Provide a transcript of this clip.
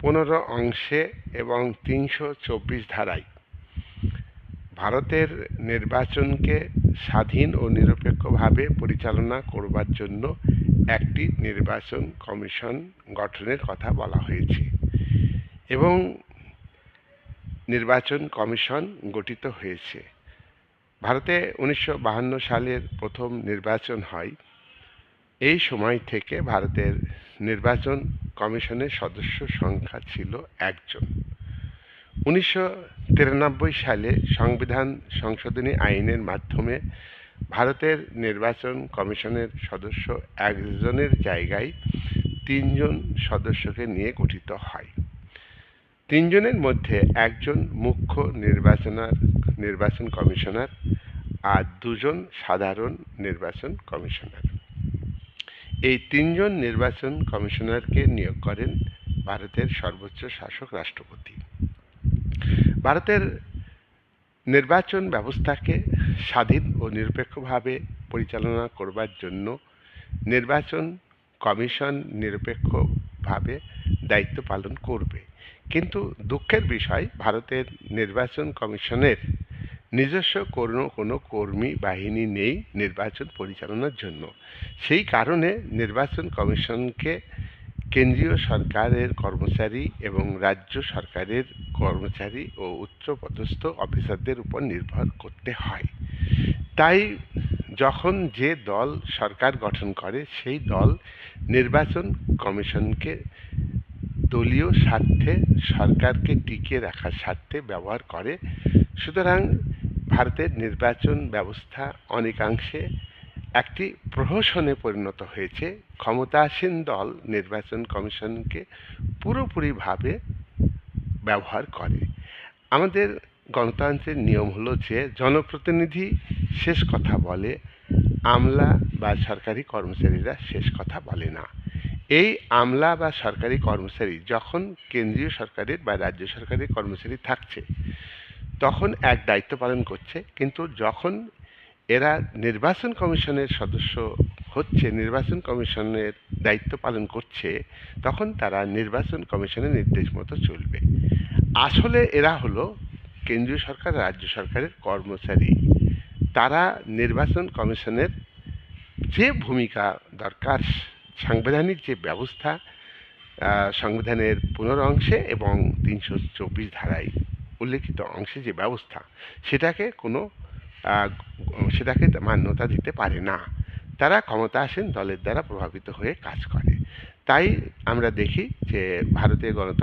15 অংশে এবং 324 ধারায় ভারতের নির্বাচনকে স্বাধীন ও নিরপেক্ষভাবে পরিচালনা করবার জন্য একটি নির্বাচন কমিশন গঠনের কথা বলা হয়েছে এবং নির্বাচন কমিশন গঠিত হয়েছে। ভারতে 1952 সালের প্রথম নির্বাচন হয়। এই সময় থেকে ভারতের নির্বাচন কমিশনের সদস্য সংখ্যা ছিল 1 জন। 1993 সালে সংবিধান সংশোধনী আইনের মাধ্যমে ভারতের নির্বাচন কমিশনের সদস্য 1 জনের জায়গায় 3 জন সদস্যকে নিয়ে গঠিত হয়। 3 জনের মধ্যে 1 জন মুখ্য নির্বাচন কমিশনার আর 2 জন সাধারণ নির্বাচন কমিশনার। এই 3 জন নির্বাচন কমিশনারকে নিয়োগ করেন ভারতের সর্বোচ্চ শাসক রাষ্ট্রপতি। ভারতের নির্বাচন ব্যবস্থাকে স্বাধীন ও নিরপেক্ষভাবে পরিচালনা করবার জন্য নির্বাচন কমিশন নিরপেক্ষভাবে দায়িত্ব পালন করবে। কিন্তু দুঃখের বিষয়, ভারতের নির্বাচন কমিশনের নিজস্ব কোনো কর্মী বাহিনী নেই নির্বাচন পরিচালনার জন্য। সেই কারণে নির্বাচন কমিশনকে কেন্দ্রীয় সরকারের কর্মচারী এবং রাজ্য সরকারের কর্মচারী ও উচ্চপদস্থ অফিসারদের উপর নির্ভর করতে হয়। তাই যখন যে দল সরকার গঠন করে সেই দল নির্বাচন কমিশনকে দলীয় স্বার্থে, সরকারকে টিকিয়ে রাখার স্বার্থে ব্যবহার করে। সুতরাং ভারতের নির্বাচন ব্যবস্থা অনেকাংশে একটি প্রহসনে পরিণত হয়েছে। ক্ষমতাসীন দল নির্বাচন কমিশনকে পুরোপুরিভাবে ব্যবহার করে। আমাদের গণতন্ত্রের নিয়ম হলো যে জনপ্রতিনিধি শেষ কথা বলে, আমলা বা সরকারি কর্মচারীরা শেষ কথা বলে না। এই আমলা বা সরকারি কর্মচারী যখন কেন্দ্রীয় সরকারের বা রাজ্য সরকারের কর্মচারী থাকছে তখন এক দায়িত্ব পালন করছে, কিন্তু যখন এরা নির্বাচন কমিশনের সদস্য হচ্ছে, নির্বাচন কমিশনের দায়িত্ব পালন করছে, তখন তারা নির্বাচন কমিশনের নির্দেশ মতো চলবে। আসলে এরা হলো কেন্দ্রীয় সরকার, রাজ্য সরকারের কর্মচারী। তারা নির্বাচন কমিশনের যে ভূমিকা দরকার, সাংবিধানিক যে ব্যবস্থা, সংবিধানের 15 অংশে এবং 324 ধারায় উল্লেখিত অংশে যে ব্যবস্থা, সেটাকে মান্যতা দিতে পারে না। তারা ক্ষমতাসীন দলের দ্বারা প্রভাবিত হয়ে কাজ করে। তাই আমরা দেখি যে ভারতীয় গণতন্ত্র